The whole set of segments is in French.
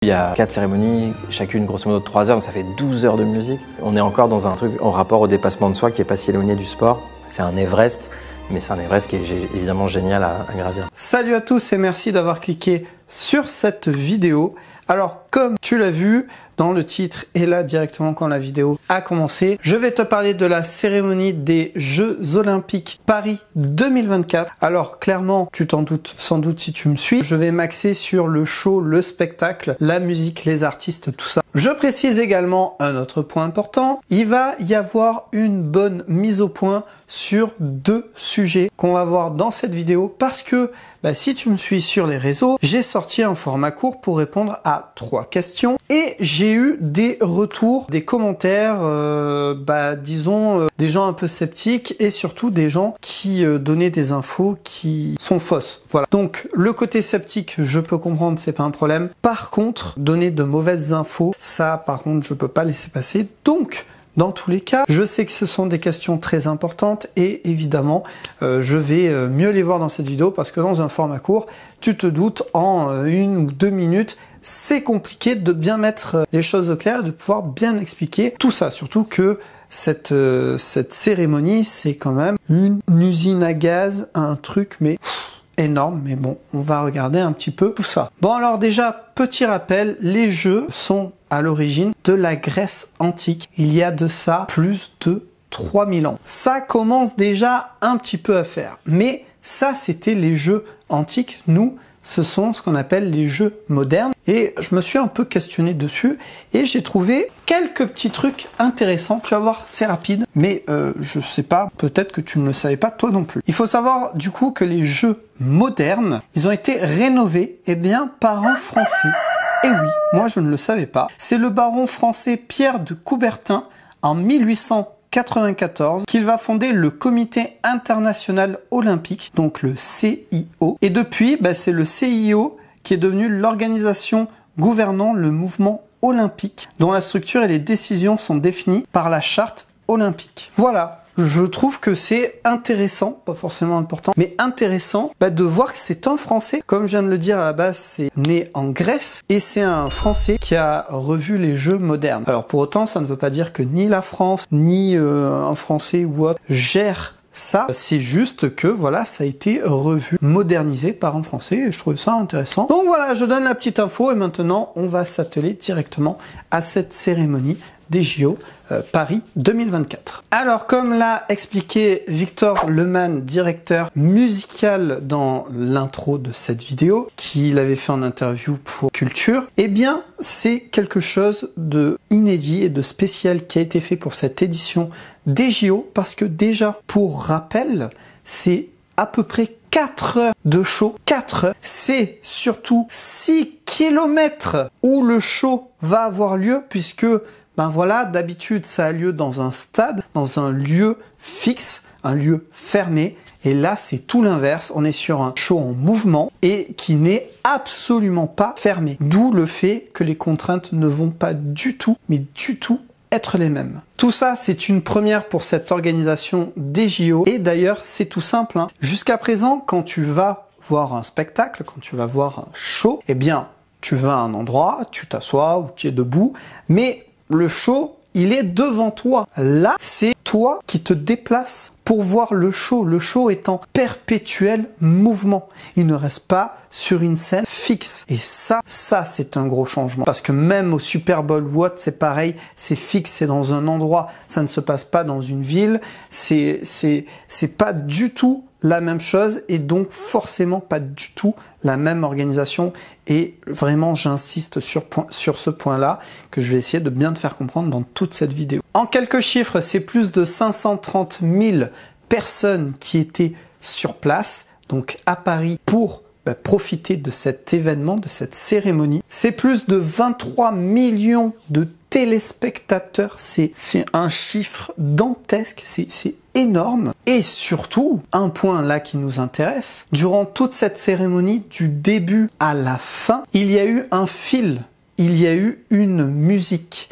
Il y a 4 cérémonies, chacune grosso modo de 3 heures, ça fait 12 heures de musique. On est encore dans un truc en rapport au dépassement de soi qui est pas si éloigné du sport. C'est un Everest, mais c'est un Everest qui est évidemment génial à gravir. Salut à tous et merci d'avoir cliqué sur cette vidéo. Alors, comme tu l'as vu dans le titre et là directement quand la vidéo a commencé, je vais te parler de la cérémonie des Jeux Olympiques Paris 2024. Alors, clairement, tu t'en doutes sans doute si tu me suis, je vais m'axer sur le show, le spectacle, la musique, les artistes, tout ça. Je précise également un autre point important, il va y avoir une bonne mise au point sur 2 sujets qu'on va voir dans cette vidéo parce que si tu me suis sur les réseaux, j'ai sorti un format court pour répondre à 3 questions et j'ai eu des retours, des commentaires, disons des gens un peu sceptiques et surtout des gens qui donnaient des infos qui sont fausses. Voilà. Donc le côté sceptique, je peux comprendre, c'est pas un problème. Par contre, donner de mauvaises infos, ça par contre, je peux pas laisser passer. Donc dans tous les cas, je sais que ce sont des questions très importantes et évidemment, je vais mieux les voir dans cette vidéo parce que dans un format court, tu te doutes, en 1 ou 2 minutes, c'est compliqué de bien mettre les choses au clair, de pouvoir bien expliquer tout ça. Surtout que cette cérémonie, c'est quand même une usine à gaz, un truc, mais énorme, mais bon, on va regarder un petit peu tout ça. Bon alors déjà, petit rappel, les Jeux sont à l'origine de la Grèce antique. Il y a de ça plus de 3000 ans. Ça commence déjà un petit peu à faire, mais ça c'était les Jeux antiques. Nous, ce sont ce qu'on appelle les Jeux modernes. Et je me suis un peu questionné dessus et j'ai trouvé quelques petits trucs intéressants. Tu vas voir, c'est rapide, mais je sais pas, peut-être que tu ne le savais pas toi non plus. Il faut savoir du coup que les Jeux modernes, ils ont été rénovés par un Français. Et oui, moi je ne le savais pas. C'est le baron français Pierre de Coubertin en 1894 qu'il va fonder le Comité international olympique, donc le CIO. Et depuis, c'est le CIO qui est devenu l'organisation gouvernant le mouvement olympique, dont la structure et les décisions sont définies par la charte olympique. Voilà. Je trouve que c'est intéressant, pas forcément important, mais intéressant de voir que c'est un Français. Comme je viens de le dire à la base, c'est né en Grèce et c'est un Français qui a revu les Jeux modernes. Alors pour autant, ça ne veut pas dire que ni la France, ni un Français ou autre gère ça, c'est juste que voilà, ça a été revu, modernisé par un Français et je trouvais ça intéressant. Donc voilà, je donne la petite info et maintenant on va s'atteler directement à cette cérémonie des JO Paris 2024. Alors comme l'a expliqué Victor Lemann, directeur musical dans l'intro de cette vidéo, qu'il avait fait en interview pour Culture, c'est quelque chose de inédit et de spécial qui a été fait pour cette édition des JO parce que déjà, pour rappel, c'est à peu près 4 heures de show. 4 heures. C'est surtout 6 kilomètres où le show va avoir lieu puisque d'habitude ça a lieu dans un stade, dans un lieu fixe, un lieu fermé. Et là, c'est tout l'inverse. On est sur un show en mouvement et qui n'est absolument pas fermé. D'où le fait que les contraintes ne vont pas du tout, mais du tout, être les mêmes. Tout ça, c'est une première pour cette organisation des JO. Et d'ailleurs, c'est tout simple. Jusqu'à présent, quand tu vas voir un spectacle, quand tu vas voir un show, tu vas à un endroit, tu t'assois ou tu es debout, mais le show, il est devant toi. Là, c'est toi qui te déplaces pour voir le show. Le show est en perpétuel mouvement. Il ne reste pas sur une scène fixe. Et ça c'est un gros changement. Parce que même au Super Bowl ou autre, c'est pareil, c'est fixe, c'est dans un endroit. Ça ne se passe pas dans une ville. C'est pas du tout la même chose et donc forcément pas du tout la même organisation et vraiment j'insiste sur ce point-là que je vais essayer de bien te faire comprendre dans toute cette vidéo. En quelques chiffres, c'est plus de 530 000 personnes qui étaient sur place, donc à Paris, pour profiter de cet événement, de cette cérémonie. C'est plus de 23 millions de téléspectateurs, c'est un chiffre dantesque, c'est énorme. Et surtout, un point là qui nous intéresse, durant toute cette cérémonie, du début à la fin, il y a eu un fil, il y a eu une musique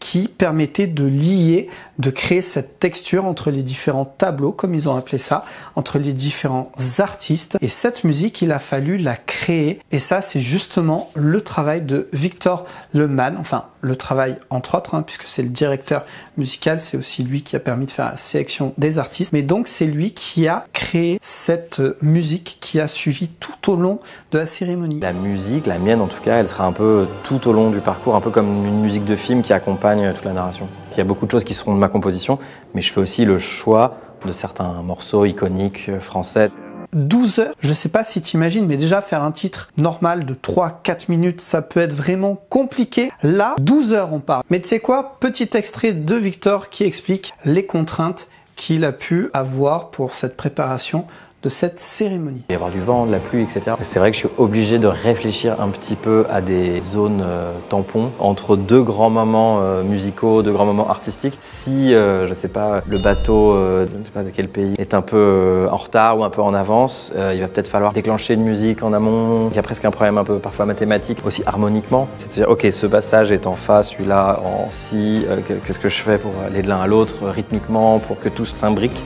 qui permettait de lier, de créer cette texture entre les différents tableaux, comme ils ont appelé ça, entre les différents artistes. Et cette musique, il a fallu la créer. Et ça, c'est justement le travail de Victor Lehmann, enfin, le travail entre autres, hein, puisque c'est le directeur musical, c'est aussi lui qui a permis de faire la sélection des artistes. Mais donc, c'est lui qui a créé cette musique qui a suivi tout au long de la cérémonie. La musique, la mienne en tout cas, elle sera un peu tout au long du parcours, un peu comme une musique de film qui accompagne toute la narration. Il y a beaucoup de choses qui seront de ma composition, mais je fais aussi le choix de certains morceaux iconiques français. 12 heures, je sais pas si tu imagines, mais déjà faire un titre normal de 3-4 minutes, ça peut être vraiment compliqué. Là, 12 heures on parle. Mais tu sais quoi? Petit extrait de Victor qui explique les contraintes qu'il a pu avoir pour cette préparation de cette cérémonie. Il va y avoir du vent, de la pluie, etc. C'est vrai que je suis obligé de réfléchir un petit peu à des zones tampons entre deux grands moments musicaux, deux grands moments artistiques. Si, je sais pas, le bateau, je ne sais pas de quel pays, est un peu en retard ou un peu en avance, il va peut-être falloir déclencher une musique en amont. Il y a presque un problème un peu parfois mathématique, aussi harmoniquement. C'est-à-dire, ok, ce passage est en fa, celui-là en si, qu'est-ce que je fais pour aller de l'un à l'autre rythmiquement, pour que tout s'imbrique.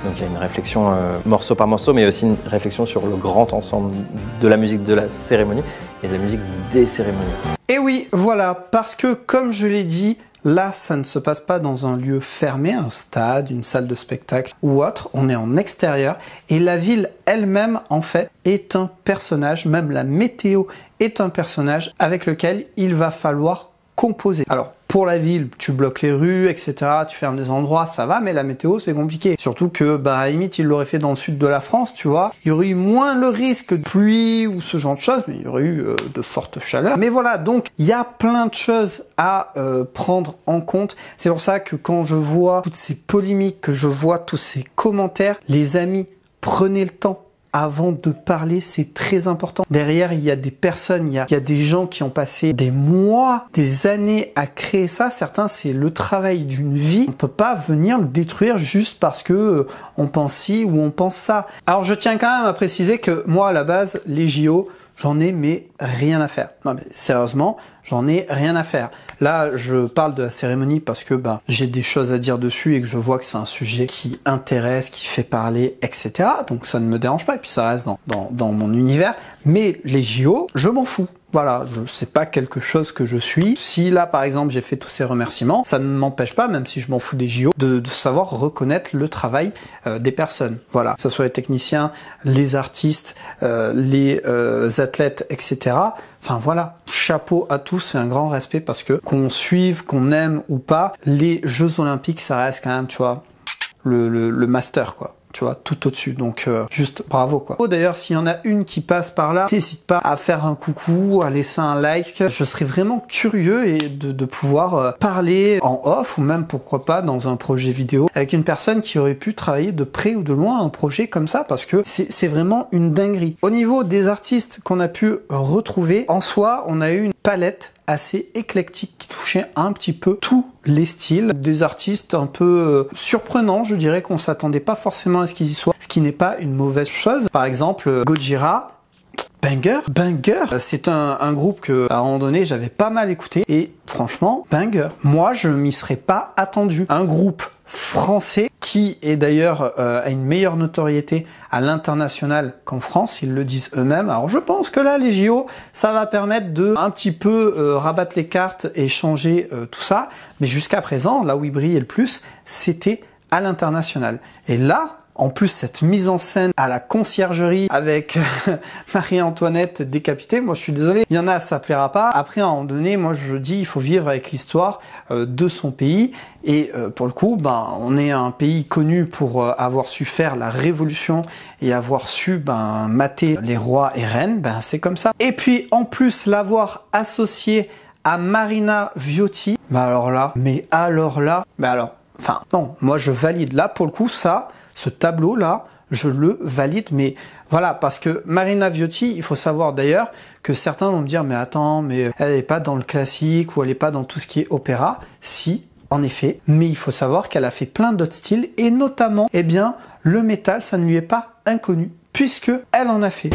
Donc il y a une réflexion morceau par morceau, mais aussi une réflexion sur le grand ensemble de la musique de la cérémonie et de la musique des cérémonies. Et oui, voilà, parce que comme je l'ai dit, là, ça ne se passe pas dans un lieu fermé, un stade, une salle de spectacle ou autre. On est en extérieur et la ville elle-même, en fait, est un personnage, même la météo est un personnage avec lequel il va falloir composer. Alors, pour la ville, tu bloques les rues, etc., tu fermes des endroits, ça va, mais la météo, c'est compliqué. Surtout que, à la limite, il l'aurait fait dans le sud de la France, tu vois. Il y aurait eu moins le risque de pluie ou ce genre de choses, mais il y aurait eu de fortes chaleurs. Mais voilà, donc, il y a plein de choses à prendre en compte. C'est pour ça que quand je vois toutes ces polémiques, que je vois tous ces commentaires, les amis, prenez le temps. Avant de parler, c'est très important. Derrière, il y a des personnes, il y a des gens qui ont passé des mois, des années à créer ça. Certains, c'est le travail d'une vie. On peut pas venir le détruire juste parce que on pense ci ou on pense ça. Alors, je tiens quand même à préciser que moi, à la base, les JO, j'en ai mais rien à faire. Non mais sérieusement, j'en ai rien à faire. Là, je parle de la cérémonie parce que j'ai des choses à dire dessus et que je vois que c'est un sujet qui intéresse, qui fait parler, etc. Donc ça ne me dérange pas et puis ça reste dans mon univers. Mais les JO, je m'en fous. Voilà, c'est pas quelque chose que je suis. Si là, par exemple, j'ai fait tous ces remerciements, ça ne m'empêche pas, même si je m'en fous des JO, de savoir reconnaître le travail des personnes. Voilà, que ce soit les techniciens, les artistes, les athlètes, etc. Enfin voilà, chapeau à tous, c'est un grand respect parce que qu'on suive, qu'on aime ou pas, les Jeux Olympiques, ça reste quand même, tu vois, le master, quoi. Tu vois, tout au-dessus. Donc, juste bravo, quoi. Oh, d'ailleurs, s'il y en a une qui passe par là, n'hésite pas à faire un coucou, à laisser un like. Je serais vraiment curieux et de pouvoir parler en off ou même, pourquoi pas, dans un projet vidéo avec une personne qui aurait pu travailler de près ou de loin un projet comme ça parce que c'est vraiment une dinguerie. Au niveau des artistes qu'on a pu retrouver, en soi, on a eu une palette assez éclectique qui touchait un petit peu tous les styles, des artistes un peu surprenants, je dirais qu'on s'attendait pas forcément à ce qu'ils y soient, ce qui n'est pas une mauvaise chose. Par exemple, Gojira, banger, c'est un groupe que à un moment donné j'avais pas mal écouté et franchement banger. Moi je m'y serais pas attendu. Un groupe français qui est d'ailleurs a une meilleure notoriété à l'international qu'en France, ils le disent eux-mêmes. Alors je pense que là les JO, ça va permettre de un petit peu rabattre les cartes et changer tout ça, mais jusqu'à présent, là où il brillait le plus, c'était à l'international. Et là, en plus, cette mise en scène à la conciergerie avec Marie-Antoinette décapitée, moi je suis désolé, il y en a, ça plaira pas. Après, à un moment donné, moi je dis, il faut vivre avec l'histoire de son pays. Et pour le coup, on est un pays connu pour avoir su faire la révolution et avoir su mater les rois et reines, c'est comme ça. Et puis, en plus, l'avoir associé à Marina Viotti, non, moi je valide. Là, pour le coup, ce tableau-là, je le valide, mais voilà, parce que Marina Viotti, il faut savoir d'ailleurs que certains vont me dire, mais attends, mais elle n'est pas dans le classique ou elle n'est pas dans tout ce qui est opéra. Si, en effet, mais il faut savoir qu'elle a fait plein d'autres styles et notamment, le métal, ça ne lui est pas inconnu puisque elle en a fait.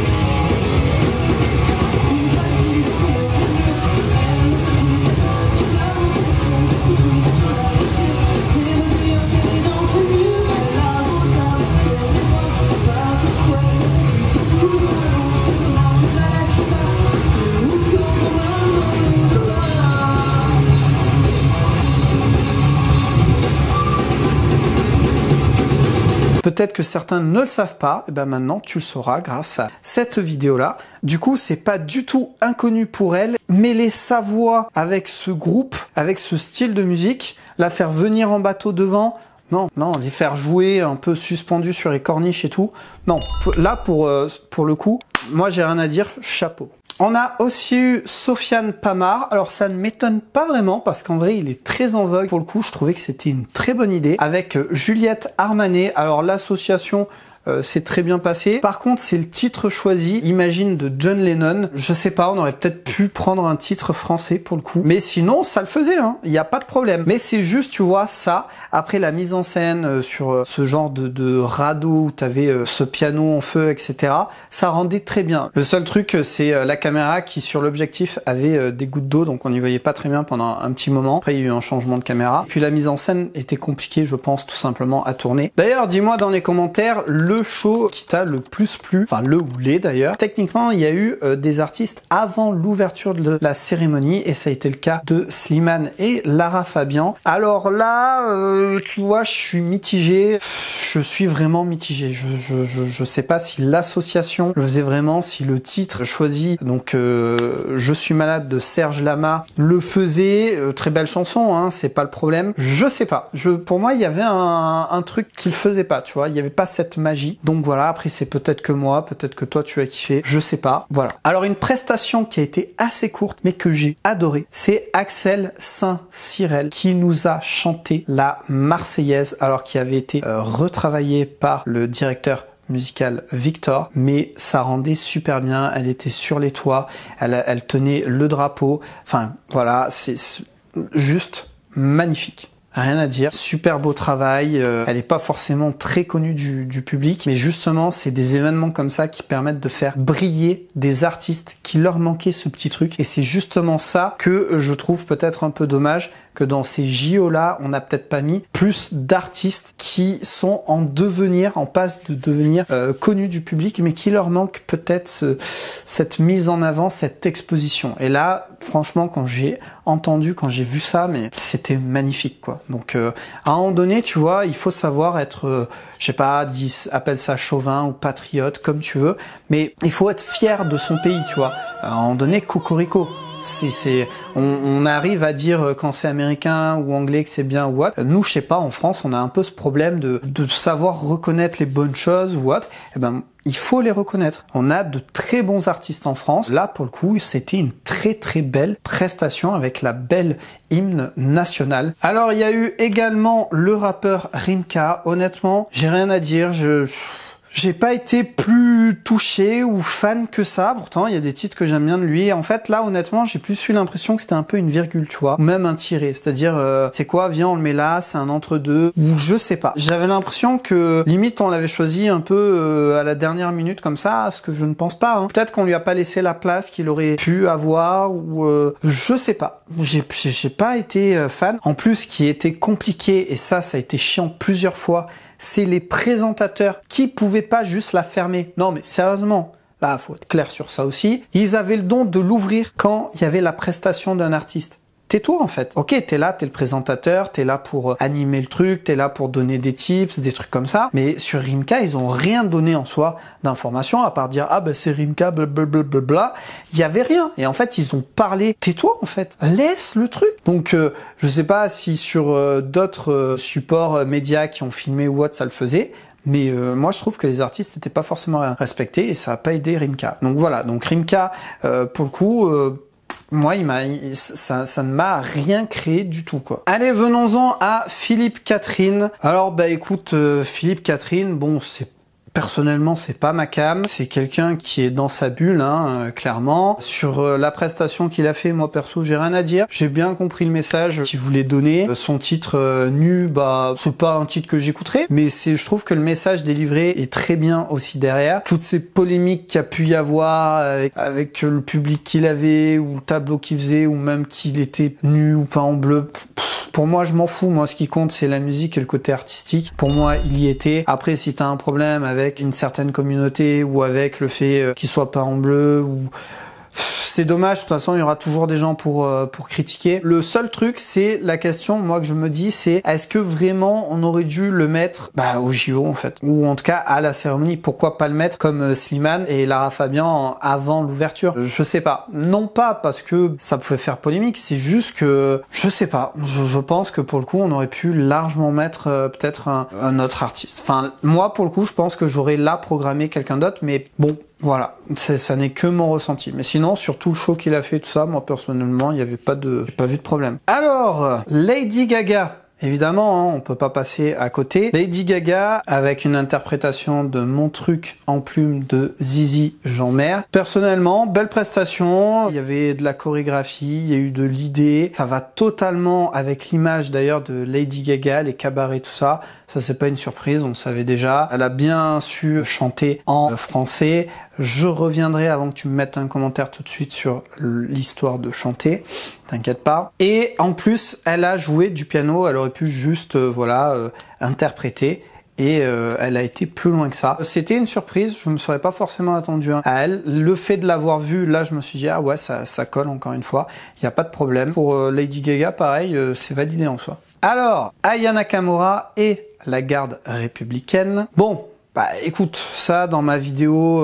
Peut-être que certains ne le savent pas, et ben maintenant tu le sauras grâce à cette vidéo-là. Du coup, c'est pas du tout inconnu pour elle. Mêler sa voix avec ce groupe, avec ce style de musique, la faire venir en bateau devant, non, les faire jouer un peu suspendus sur les corniches et tout. Non, là pour le coup, moi j'ai rien à dire, chapeau. On a aussi eu Sofiane Pamart. Alors ça ne m'étonne pas vraiment parce qu'en vrai il est très en vogue. Pour le coup je trouvais que c'était une très bonne idée. Avec Juliette Armanet. Alors l'association c'est très bien passé. Par contre, c'est le titre choisi, Imagine de John Lennon. Je sais pas, on aurait peut-être pu prendre un titre français pour le coup. Mais sinon, ça le faisait, hein. Il n'y a pas de problème. Mais c'est juste, tu vois, ça, après la mise en scène sur ce genre de radeau où t'avais ce piano en feu, etc. Ça rendait très bien. Le seul truc, c'est la caméra qui, sur l'objectif, avait des gouttes d'eau, donc on n'y voyait pas très bien pendant un petit moment. Après, il y a eu un changement de caméra. Puis la mise en scène était compliquée, je pense, tout simplement à tourner. D'ailleurs, dis-moi dans les commentaires, le show qui t'a le plus plu, enfin le ou les d'ailleurs. Techniquement, il y a eu des artistes avant l'ouverture de la cérémonie et ça a été le cas de Slimane et Lara Fabian. Alors là, tu vois, je suis mitigé. Je suis vraiment mitigé. Je sais pas si l'association le faisait vraiment, si le titre choisi, donc Je suis malade de Serge Lama, le faisait. Très belle chanson, hein, c'est pas le problème. Je sais pas. Pour moi, il y avait un truc qu'il faisait pas, tu vois. Il y avait pas cette magie. Donc voilà, après c'est peut-être que moi, peut-être que toi tu as kiffé, je sais pas. Voilà. Alors une prestation qui a été assez courte mais que j'ai adoré, c'est Axel Saint-Cyrel qui nous a chanté la Marseillaise, alors qui avait été retravaillée par le directeur musical Victor, mais ça rendait super bien, elle était sur les toits, elle tenait le drapeau, enfin voilà, c'est juste magnifique. Rien à dire, super beau travail, elle est pas forcément très connue du public, mais justement c'est des événements comme ça qui permettent de faire briller des artistes qui leur manquait ce petit truc, et c'est justement ça que je trouve peut-être un peu dommage, que dans ces JO là on n'a peut-être pas mis plus d'artistes qui sont en devenir, en passe de devenir connus du public, mais qui leur manque peut-être cette mise en avant, cette exposition. Et là franchement quand j'ai vu ça, mais c'était magnifique quoi. Donc à un moment donné, tu vois, il faut savoir être, je sais pas, appelle ça chauvin ou patriote, comme tu veux, mais il faut être fier de son pays, tu vois. À un moment donné, cocorico. On arrive à dire quand c'est américain ou anglais que c'est bien ou what. Nous, je sais pas, en France, on a un peu ce problème de savoir reconnaître les bonnes choses ou what. Eh ben, il faut les reconnaître. On a de très bons artistes en France. Là, pour le coup, c'était une très très belle prestation avec la belle hymne nationale. Alors, il y a eu également le rappeur Rimka. Honnêtement, j'ai rien à dire. J'ai pas été plus touché ou fan que ça. Pourtant, il y a des titres que j'aime bien de lui. En fait, là, honnêtement, j'ai plus eu l'impression que c'était un peu une virgule, tu vois. Ou même un tiré. C'est-à-dire, c'est quoi, viens, on le met là, c'est un entre-deux. Ou je sais pas. J'avais l'impression que, limite, on l'avait choisi un peu à la dernière minute comme ça, ce que je ne pense pas. Hein. Peut-être qu'on lui a pas laissé la place qu'il aurait pu avoir, ou je sais pas. J'ai pas été fan. En plus, ce qui était compliqué, et ça a été chiant plusieurs fois, c'est les présentateurs qui pouvaient pas juste la fermer. Non mais sérieusement, là faut être clair sur ça aussi. Ils avaient le don de l'ouvrir quand il y avait la prestation d'un artiste. Tais-toi en fait. Ok, t'es là, t'es le présentateur, t'es là pour animer le truc, t'es là pour donner des tips, des trucs comme ça. Mais sur Rimka, ils ont rien donné en soi d'informations à part dire ah ben c'est Rimka, blablabla. Il y avait rien. Et en fait, ils ont parlé. Tais-toi en fait. Laisse le truc. Donc je sais pas si sur d'autres supports médias qui ont filmé ou autre ça le faisait. Mais moi je trouve que les artistes n'étaient pas forcément respectés et ça a pas aidé Rimka. Donc voilà. Donc Rimka pour le coup. Moi, ça ne m'a rien créé du tout, quoi. Allez, venons-en à Philippe Catherine. Alors, bah écoute, Philippe Catherine, bon, personnellement, c'est pas ma cam. C'est quelqu'un qui est dans sa bulle, hein, clairement. Sur la prestation qu'il a fait, moi perso, j'ai rien à dire. J'ai bien compris le message qu'il voulait donner. Son titre nu, bah, c'est pas un titre que j'écouterai, mais je trouve que le message délivré est très bien aussi derrière. Toutes ces polémiques qu'il y a pu y avoir avec le public qu'il avait, ou le tableau qu'il faisait, ou même qu'il était nu ou pas en bleu. Pour moi, je m'en fous. Moi, ce qui compte, c'est la musique et le côté artistique. Pour moi, il y était. Après, si t'as un problème avec une certaine communauté ou avec le fait qu'il soit pas en bleu ou c'est dommage, de toute façon, il y aura toujours des gens pour critiquer. Le seul truc, c'est la question, moi, que je me dis, c'est est-ce que vraiment on aurait dû le mettre au JO, en fait, ou en tout cas à la cérémonie. Pourquoi pas le mettre comme Slimane et Lara Fabian avant l'ouverture? Je sais pas. Non pas parce que ça pouvait faire polémique, c'est juste que, je sais pas, je pense que pour le coup, on aurait pu largement mettre peut-être un autre artiste. Enfin, moi, pour le coup, je pense que j'aurais là programmé quelqu'un d'autre, mais bon, voilà, ça n'est que mon ressenti. Mais sinon, sur tout le show qu'il a fait, tout ça, moi personnellement, il n'y avait j'ai pas vu de problème. Alors, Lady Gaga. Évidemment, on peut pas passer à côté. Lady Gaga avec une interprétation de Mon truc en plume de Zizi Jeanmaire. Personnellement, belle prestation. Il y avait de la chorégraphie, il y a eu de l'idée. Ça va totalement avec l'image d'ailleurs de Lady Gaga, les cabarets, tout ça. Ça, c'est pas une surprise, on le savait déjà. Elle a bien su chanter en français. Je reviendrai avant que tu me mettes un commentaire tout de suite sur l'histoire de chanter. T'inquiète pas. Et en plus, elle a joué du piano. Elle aurait pu juste, interpréter. Et elle a été plus loin que ça. C'était une surprise, je me serais pas forcément attendu à elle. Le fait de l'avoir vue, là, je me suis dit, ah ouais, ça colle encore une fois. Il n'y a pas de problème. Pour Lady Gaga, pareil, c'est validé en soi. Alors, Aya Nakamura et la garde républicaine. Bon, écoute, ça dans ma vidéo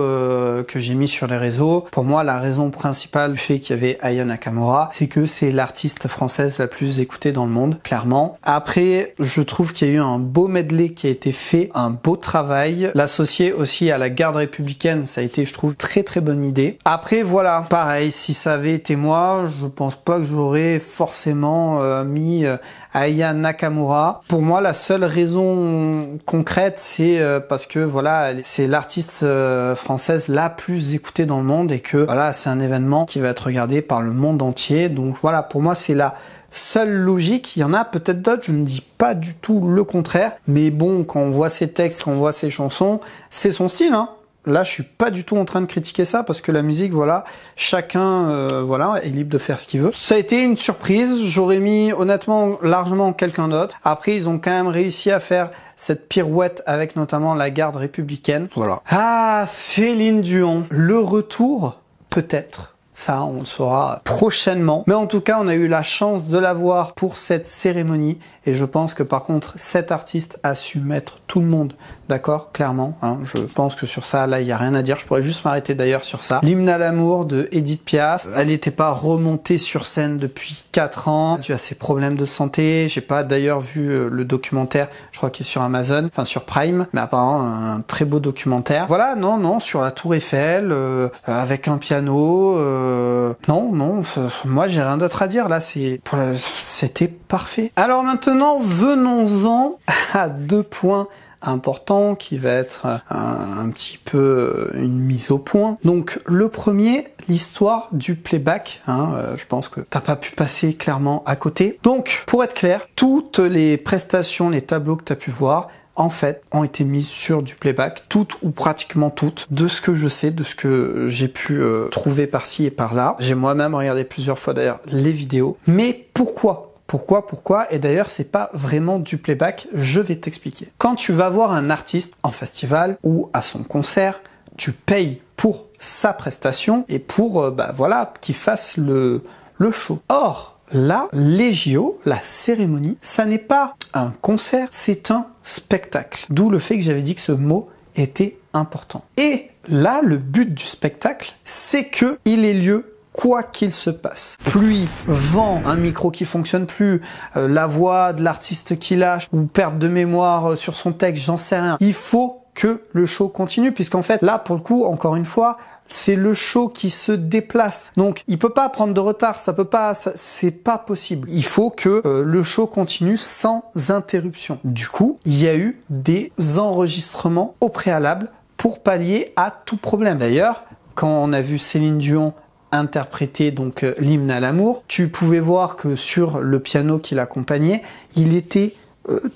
que j'ai mis sur les réseaux, pour moi la raison principale du fait qu'il y avait Aya Nakamura, c'est que c'est l'artiste française la plus écoutée dans le monde, clairement. Après, je trouve qu'il y a eu un beau medley qui a été fait, un beau travail. L'associer aussi à la garde républicaine, ça a été, je trouve, très très bonne idée. Après, voilà, pareil, si ça avait été moi, je pense pas que j'aurais forcément mis Aya Nakamura. Pour moi, la seule raison concrète, c'est parce que voilà, c'est l'artiste française la plus écoutée dans le monde et que voilà, c'est un événement qui va être regardé par le monde entier. Donc voilà, pour moi, c'est la seule logique. Il y en a peut-être d'autres, je ne dis pas du tout le contraire, mais bon, quand on voit ses textes, quand on voit ses chansons, c'est son style, hein. Là, je suis pas du tout en train de critiquer ça parce que la musique, voilà, chacun, voilà, est libre de faire ce qu'il veut. Ça a été une surprise. J'aurais mis, honnêtement, largement quelqu'un d'autre. Après, ils ont quand même réussi à faire cette pirouette avec notamment la garde républicaine. Voilà. Ah, Céline Dion. Le retour, peut-être. Ça, on le saura prochainement. Mais en tout cas, on a eu la chance de la voir pour cette cérémonie. Et je pense que par contre, cet artiste a su mettre tout le monde d'accord, clairement. Hein. Je pense que sur ça, là, il n'y a rien à dire. Je pourrais juste m'arrêter d'ailleurs sur ça. L'hymne à l'amour de Edith Piaf. Elle n'était pas remontée sur scène depuis 4 ans. Tu as ses problèmes de santé. J'ai pas d'ailleurs vu le documentaire, je crois qu'il est sur Amazon, enfin sur Prime. Mais apparemment, un très beau documentaire. Voilà, non, sur la Tour Eiffel, avec un piano. Non, moi j'ai rien d'autre à dire. Là, c'était parfait. Alors maintenant, venons-en à 2 points importants qui va être un petit peu une mise au point. Donc le premier, l'histoire du playback. Je pense que t'as pas pu passer clairement à côté. Donc pour être clair, toutes les prestations, les tableaux que t'as pu voir, en fait, ont été mises sur du playback, toutes ou pratiquement toutes, de ce que je sais, de ce que j'ai pu trouver par-ci et par-là. J'ai moi-même regardé plusieurs fois d'ailleurs les vidéos. Mais pourquoi ? Pourquoi? Et d'ailleurs, c'est pas vraiment du playback, je vais t'expliquer. Quand tu vas voir un artiste en festival ou à son concert, tu payes pour sa prestation et pour, voilà, qu'il fasse le show. Or, là, les JO, la cérémonie, ça n'est pas un concert, c'est un spectacle. D'où le fait que j'avais dit que ce mot était important. Et là, le but du spectacle, c'est que il ait lieu quoi qu'il se passe. Pluie, vent, un micro qui fonctionne plus, la voix de l'artiste qui lâche, ou perte de mémoire sur son texte, j'en sais rien. Il faut que le show continue, puisqu'en fait, là, pour le coup, encore une fois, c'est le show qui se déplace. Donc, il peut pas prendre de retard, c'est pas possible. Il faut que le show continue sans interruption. Du coup, il y a eu des enregistrements au préalable pour pallier à tout problème. D'ailleurs, quand on a vu Céline Dion interpréter donc l'hymne à l'amour, tu pouvais voir que sur le piano qui l'accompagnait, il était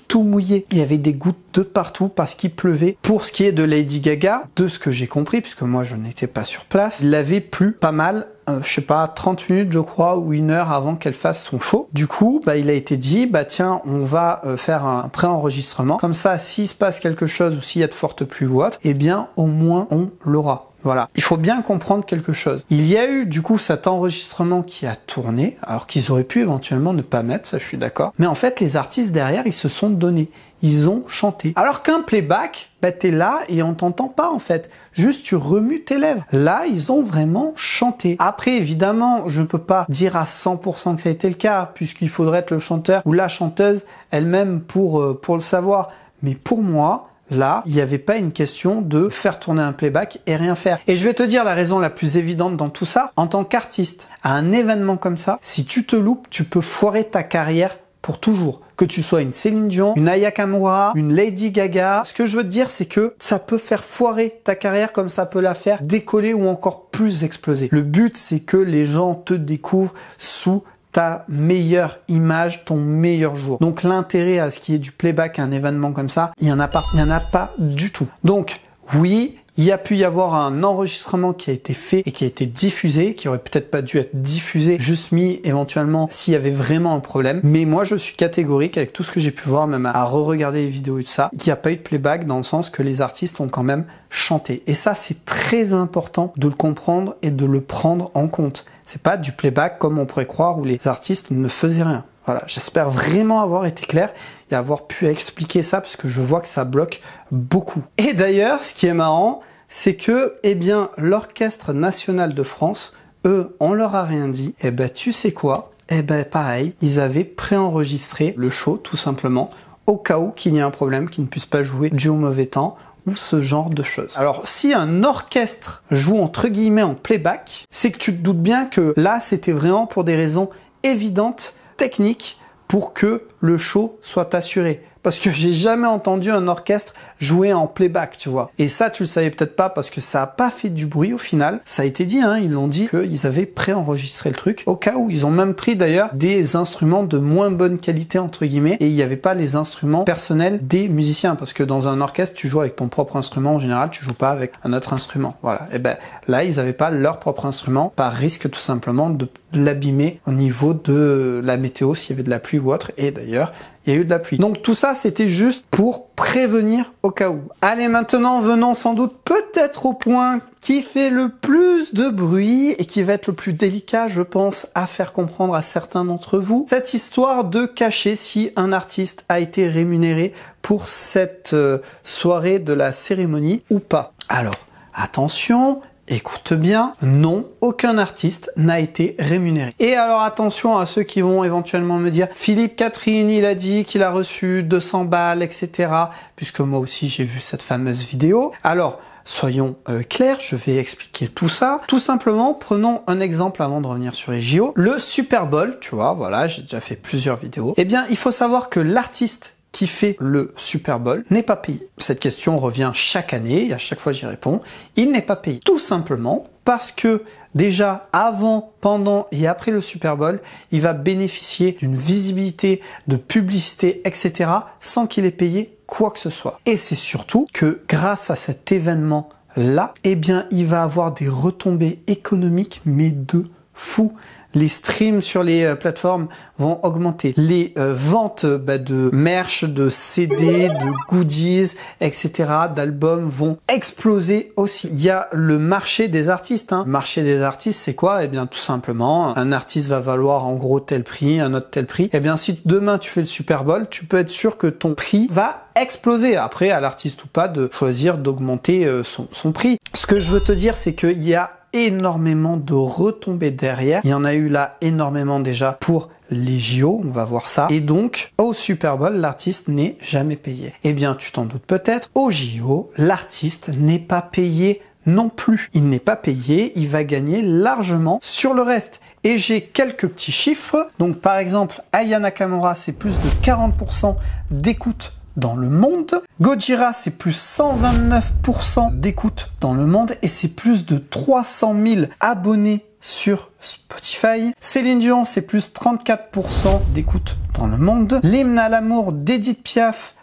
tout mouillé. Il y avait des gouttes de partout parce qu'il pleuvait. Pour ce qui est de Lady Gaga, de ce que j'ai compris, puisque moi je n'étais pas sur place, il avait plu pas mal, je sais pas, 30 minutes je crois, ou 1 heure avant qu'elle fasse son show. Du coup, il a été dit, tiens, on va faire un pré-enregistrement. Comme ça, s'il se passe quelque chose ou s'il y a de fortes pluies ou autre, eh bien, au moins, on l'aura. Voilà, il faut bien comprendre quelque chose. Il y a eu du coup cet enregistrement qui a tourné, alors qu'ils auraient pu éventuellement ne pas mettre, ça je suis d'accord. Mais en fait, les artistes derrière, ils se sont donnés. Ils ont chanté. Alors qu'un playback, bah t'es là et on t'entend pas en fait. Juste tu remues tes lèvres. Là, ils ont vraiment chanté. Après, évidemment, je peux pas dire à 100% que ça a été le cas, puisqu'il faudrait être le chanteur ou la chanteuse elle-même pour le savoir. Mais pour moi, là, il n'y avait pas une question de faire tourner un playback et rien faire. Et je vais te dire la raison la plus évidente dans tout ça. En tant qu'artiste, à un événement comme ça, si tu te loupes, tu peux foirer ta carrière pour toujours. Que tu sois une Céline Dion, une Aya Nakamura, une Lady Gaga. Ce que je veux te dire, c'est que ça peut faire foirer ta carrière comme ça peut la faire décoller ou encore plus exploser. Le but, c'est que les gens te découvrent sous ta meilleure image, ton meilleur jour. Donc l'intérêt à ce qu'il y ait du playback à un événement comme ça, il n'y en a pas. Il n'y en a pas du tout. Donc oui, il y a pu y avoir un enregistrement qui a été fait et qui a été diffusé, qui aurait peut-être pas dû être diffusé, juste mis éventuellement s'il y avait vraiment un problème. Mais moi, je suis catégorique avec tout ce que j'ai pu voir, même à re-regarder les vidéos et tout ça. Il n'y a pas eu de playback dans le sens que les artistes ont quand même chanté. Et ça, c'est très important de le comprendre et de le prendre en compte. C'est pas du playback comme on pourrait croire où les artistes ne faisaient rien. Voilà, j'espère vraiment avoir été clair et avoir pu expliquer ça parce que je vois que ça bloque beaucoup. Et d'ailleurs, ce qui est marrant, c'est que, eh bien, l'Orchestre National de France, eux, on leur a rien dit. Eh ben, tu sais quoi? Eh ben, pareil, ils avaient préenregistré le show, tout simplement, au cas où qu'il y ait un problème, qu'ils ne puissent pas jouer du au mauvais temps, ou ce genre de choses. Alors, si un orchestre joue entre guillemets en playback, c'est que tu te doutes bien que là, c'était vraiment pour des raisons évidentes, techniques, pour que le show soit assuré. Parce que j'ai jamais entendu un orchestre jouer en playback, tu vois. Et ça, tu le savais peut-être pas parce que ça a pas fait du bruit au final. Ça a été dit, hein, ils l'ont dit qu'ils avaient préenregistré le truc. Au cas où, ils ont même pris d'ailleurs des instruments de moins bonne qualité, entre guillemets, et il n'y avait pas les instruments personnels des musiciens. Parce que dans un orchestre, tu joues avec ton propre instrument en général, tu joues pas avec un autre instrument. Voilà. Et ben, là, ils avaient pas leur propre instrument, par risque tout simplement de l'abîmer au niveau de la météo, s'il y avait de la pluie ou autre. Et d'ailleurs, il y a eu de la pluie. Donc tout ça, c'était juste pour prévenir au cas où. Allez, maintenant, venons sans doute peut-être au point qui fait le plus de bruit et qui va être le plus délicat, je pense, à faire comprendre à certains d'entre vous. Cette histoire de cacher si un artiste a été rémunéré pour cette soirée de la cérémonie ou pas. Alors, attention, écoute bien, non, aucun artiste n'a été rémunéré. Et alors attention à ceux qui vont éventuellement me dire Philippe Catherine, il a dit qu'il a reçu 200 balles, etc. Puisque moi aussi j'ai vu cette fameuse vidéo. Alors, soyons clairs, je vais expliquer tout ça. Tout simplement, prenons un exemple avant de revenir sur les JO. Le Super Bowl, tu vois, voilà, j'ai déjà fait plusieurs vidéos. Eh bien, il faut savoir que l'artiste qui fait le Super Bowl n'est pas payé. Cette question revient chaque année et à chaque fois j'y réponds. Il n'est pas payé. Tout simplement parce que déjà avant, pendant et après le Super Bowl, il va bénéficier d'une visibilité, de publicité, etc. sans qu'il ait payé quoi que ce soit. Et c'est surtout que grâce à cet événement-là, eh bien, il va avoir des retombées économiques, mais de fou. Les streams sur les plateformes vont augmenter. Les ventes de merch, de CD, de goodies, etc., d'albums vont exploser aussi. Il y a le marché des artistes. Le marché des artistes, c'est quoi? Eh bien, tout simplement, un artiste va valoir en gros tel prix, un autre tel prix. Eh bien, si demain tu fais le Super Bowl, tu peux être sûr que ton prix va exploser. Après, à l'artiste ou pas, de choisir d'augmenter son prix. Ce que je veux te dire, c'est qu'il y a énormément de retombées derrière. Il y en a eu là énormément déjà pour les JO, on va voir ça. Et donc, au Super Bowl, l'artiste n'est jamais payé. Eh bien, tu t'en doutes peut-être, au JO, l'artiste n'est pas payé non plus. Il n'est pas payé, il va gagner largement sur le reste. Et j'ai quelques petits chiffres. Donc, par exemple, Aya Nakamura, c'est plus de 40% d'écoute dans le monde. Gojira, c'est plus 129% d'écoute dans le monde et c'est plus de 300 000 abonnés sur Spotify. Céline Dion, c'est plus 34% d'écoute dans le monde. L'hymne à l'amour d'Edith Piaf,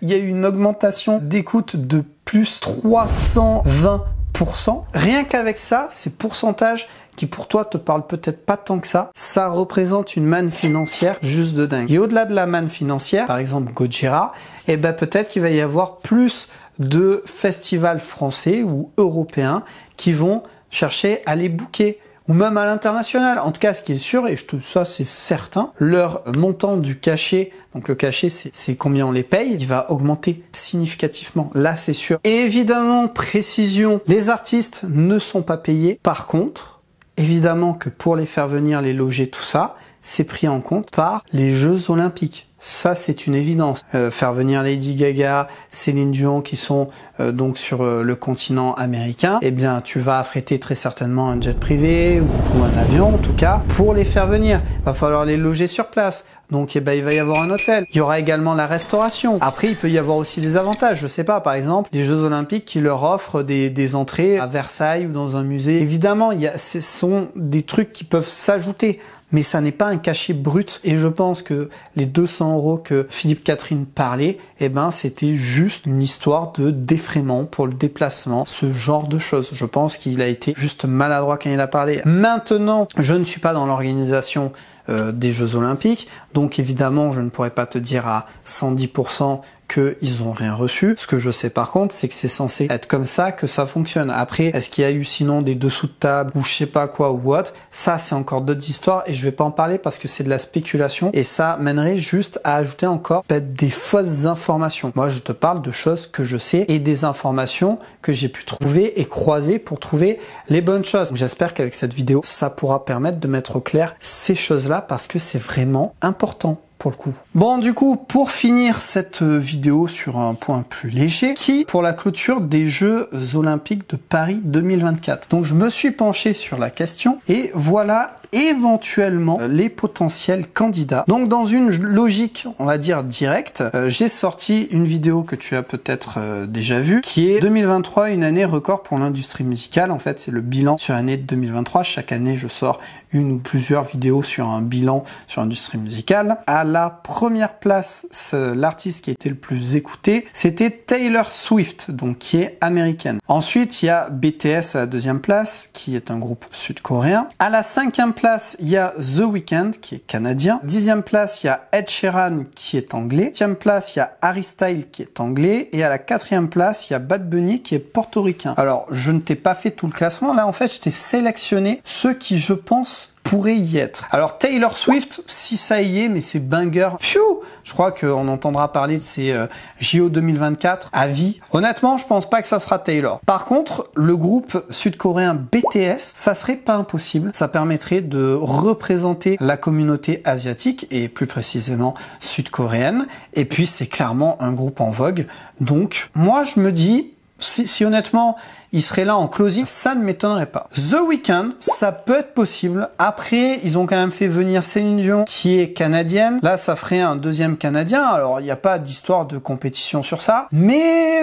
il y a eu une augmentation d'écoute de plus 320%. Rien qu'avec ça, ces pourcentages qui pour toi te parlent peut-être pas tant que ça représente une manne financière juste de dingue. Et au-delà de la manne financière, par exemple Gojira, eh ben peut-être qu'il va y avoir plus de festivals français ou européens qui vont chercher à les booker, ou même à l'international. En tout cas, ce qui est sûr, et ça c'est certain, leur montant du cachet, donc le cachet c'est combien on les paye, il va augmenter significativement. Là c'est sûr. Et évidemment, précision, les artistes ne sont pas payés. Par contre, évidemment que pour les faire venir, les loger, tout ça, c'est pris en compte par les Jeux Olympiques. Ça, c'est une évidence. Faire venir Lady Gaga, Céline Dion, qui sont donc sur le continent américain, eh bien, tu vas affréter très certainement un jet privé ou un avion, en tout cas, pour les faire venir. Il va falloir les loger sur place. Donc, eh ben, il va y avoir un hôtel. Il y aura également la restauration. Après, il peut y avoir aussi des avantages. Je sais pas, par exemple, les Jeux Olympiques qui leur offrent des entrées à Versailles ou dans un musée. Évidemment, ce sont des trucs qui peuvent s'ajouter. Mais ça n'est pas un cachet brut. Et je pense que les 200 € que Philippe Catherine parlait, eh ben, c'était juste une histoire de défraiement pour le déplacement, ce genre de choses. Je pense qu'il a été juste maladroit quand il a parlé. Maintenant, je ne suis pas dans l'organisation des Jeux Olympiques, donc évidemment, je ne pourrais pas te dire à 110% qu'ils ont rien reçu. Ce que je sais par contre, c'est que c'est censé être comme ça que ça fonctionne. Après, est-ce qu'il y a eu sinon des dessous de table ou je sais pas quoi ou what? Ça, c'est encore d'autres histoires et je vais pas en parler parce que c'est de la spéculation et ça mènerait juste à ajouter encore peut-être des fausses informations. Moi, je te parle de choses que je sais et des informations que j'ai pu trouver et croiser pour trouver les bonnes choses. J'espère qu'avec cette vidéo, ça pourra permettre de mettre au clair ces choses-là parce que c'est vraiment important. Pour le coup. Bon, du coup, pour finir cette vidéo sur un point plus léger, pour la clôture des Jeux Olympiques de Paris 2024. Donc, je me suis penché sur la question et voilà éventuellement les potentiels candidats. Donc, dans une logique, on va dire directe, j'ai sorti une vidéo que tu as peut-être déjà vue, qui est 2023, une année record pour l'industrie musicale. En fait, c'est le bilan sur l'année de 2023. Chaque année, je sors une ou plusieurs vidéos sur un bilan sur l'industrie musicale. À la première place, l'artiste qui a été le plus écouté, c'était Taylor Swift, donc qui est américaine. Ensuite, il y a BTS à la deuxième place, qui est un groupe sud-coréen. À la cinquième place, il y a The Weeknd, qui est canadien. Dixième place, il y a Ed Sheeran, qui est anglais. Septième place, il y a Harry Styles, qui est anglais. Et à la quatrième place, il y a Bad Bunny, qui est portoricain. Alors, je ne t'ai pas fait tout le classement. Là, en fait, je t'ai sélectionné ceux qui, je pense, pourrait y être. Alors Taylor Swift, si ça y est, mais c'est banger. Pfiou, je crois qu'on entendra parler de ces JO 2024 à vie. Honnêtement, je pense pas que ça sera Taylor. Par contre, le groupe sud-coréen BTS, ça serait pas impossible. Ça permettrait de représenter la communauté asiatique et plus précisément sud-coréenne. Et puis c'est clairement un groupe en vogue. Donc moi je me dis, si honnêtement il serait là en closing, ça ne m'étonnerait pas. The Weeknd, ça peut être possible. Après, ils ont quand même fait venir Céline Dion, qui est canadienne. Là, ça ferait un deuxième Canadien. Alors, il n'y a pas d'histoire de compétition sur ça. Mais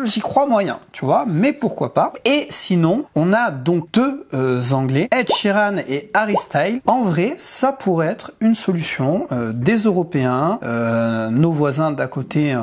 j'y crois moyen, tu vois. Mais pourquoi pas. Et sinon, on a donc deux Anglais, Ed Sheeran et Harry Styles. En vrai, ça pourrait être une solution. Des Européens, nos voisins d'à côté,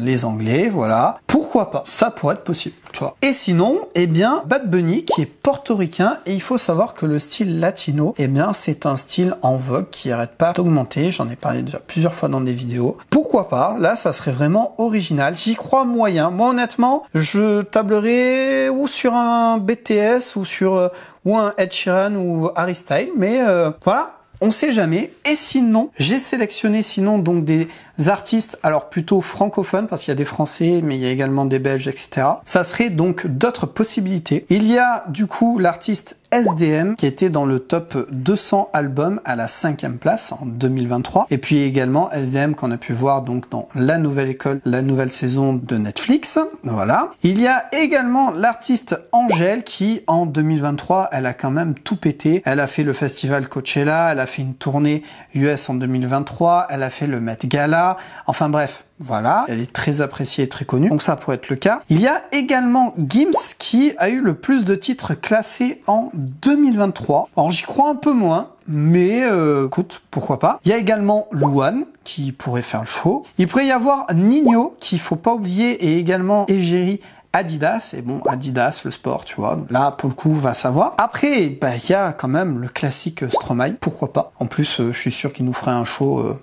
les Anglais, voilà. Pourquoi pas. Ça pourrait être possible, tu vois. Et sinon, eh bien, Bad Bunny, qui est portoricain, et il faut savoir que le style latino, eh bien, c'est un style en vogue qui arrête pas d'augmenter. J'en ai parlé déjà plusieurs fois dans des vidéos. Pourquoi pas? Là, ça serait vraiment original. J'y crois moyen. Moi, honnêtement, je tablerais ou sur un BTS ou sur ou un Ed Sheeran ou Harry Styles, mais voilà. On sait jamais. Et sinon, j'ai sélectionné donc des artistes, alors plutôt francophones, parce qu'il y a des Français, mais il y a également des Belges, etc. Ça serait donc d'autres possibilités. Il y a du coup l'artiste SDM, qui était dans le top 200 albums à la 5e place en 2023. Et puis également SDM qu'on a pu voir donc dans La Nouvelle École, la nouvelle saison de Netflix. Voilà. Il y a également l'artiste Angèle qui, en 2023, elle a quand même tout pété. Elle a fait le festival Coachella, elle a fait une tournée US en 2023, elle a fait le Met Gala. Enfin bref. Voilà, elle est très appréciée et très connue, donc ça pourrait être le cas. Il y a également Gims qui a eu le plus de titres classés en 2023. Alors j'y crois un peu moins, mais écoute, pourquoi pas. Il y a également Louane qui pourrait faire le show. Il pourrait y avoir Nino, qu'il faut pas oublier, et également Égérie Adidas, et bon, Adidas, le sport, tu vois, là, pour le coup, va savoir. Après, bah, il y a quand même le classique Stromae, pourquoi pas. En plus, je suis sûr qu'il nous ferait un show...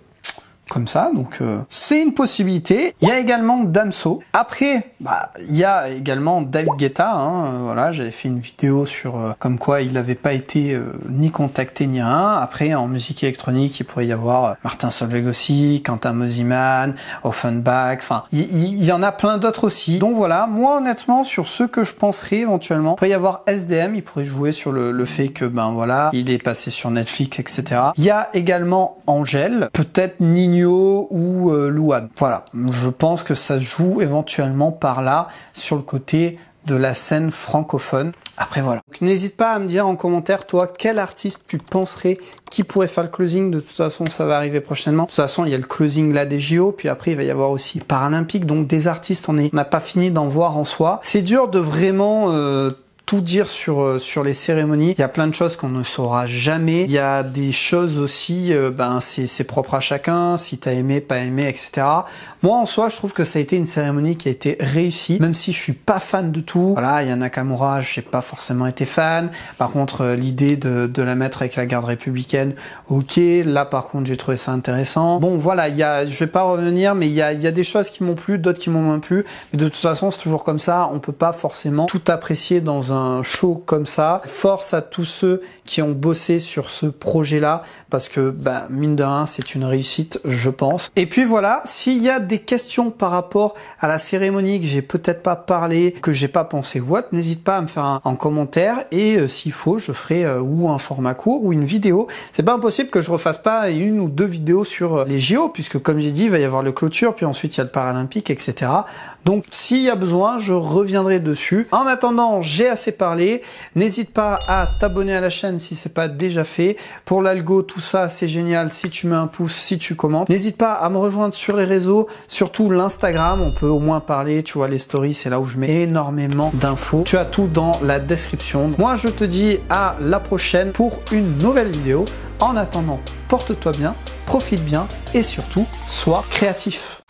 comme ça, donc c'est une possibilité. Il y a également Damso. Après, il y a également David Guetta, hein, voilà, j'avais fait une vidéo sur comme quoi il n'avait pas été ni contacté ni rien. Après, en musique électronique, il pourrait y avoir Martin Solveig aussi, Quentin Mosimann, Offenbach, enfin, il y en a plein d'autres aussi. Donc voilà, moi honnêtement, sur ce que je penserais éventuellement, il pourrait y avoir SDM, il pourrait jouer sur le fait que, ben voilà, il est passé sur Netflix, etc. Il y a également Angèle, peut-être Nino ou Louane. Voilà, je pense que ça se joue éventuellement par là, sur le côté de la scène francophone. Après voilà. N'hésite pas à me dire en commentaire, toi, quel artiste tu penserais qui pourrait faire le closing. De toute façon, ça va arriver prochainement. De toute façon, il y a le closing là des JO, puis après, il va y avoir aussi Paralympique. Donc des artistes, on n'a pas fini d'en voir en soi. C'est dur de vraiment tout dire sur les cérémonies. Il y a plein de choses qu'on ne saura jamais. Il y a des choses aussi, c'est propre à chacun, si t'as aimé, pas aimé, etc. Moi, en soi, je trouve que ça a été une cérémonie qui a été réussie, même si je suis pas fan de tout. Voilà, il y a Nakamura, j'ai pas forcément été fan. Par contre, l'idée de la mettre avec la garde républicaine, ok. Là, par contre, j'ai trouvé ça intéressant. Bon, voilà, je vais pas revenir, mais il y a des choses qui m'ont plu, d'autres qui m'ont moins plu. Mais de toute façon, c'est toujours comme ça. On peut pas forcément tout apprécier dans un show comme ça. Force à tous ceux qui ont bossé sur ce projet-là, parce que, mine de rien, c'est une réussite, je pense. Et puis voilà, s'il y a des questions par rapport à la cérémonie que j'ai peut-être pas parlé, que j'ai pas pensé ou autre, n'hésite pas à me faire en commentaire, et s'il faut, je ferai ou un format court ou une vidéo. C'est pas impossible que je refasse pas une ou deux vidéos sur les JO, puisque comme j'ai dit, il va y avoir le clôture, puis ensuite il y a le Paralympique, etc. Donc s'il y a besoin, je reviendrai dessus. En attendant, j'ai assez parlé. N'hésite pas à t'abonner à la chaîne si c'est pas déjà fait. Pour l'algo, tout ça, c'est génial si tu mets un pouce, si tu commentes. N'hésite pas à me rejoindre sur les réseaux, surtout l'Instagram. On peut au moins parler, tu vois, les stories, c'est là où je mets énormément d'infos. Tu as tout dans la description. Moi, je te dis à la prochaine pour une nouvelle vidéo. En attendant, porte-toi bien, profite bien et surtout, sois créatif.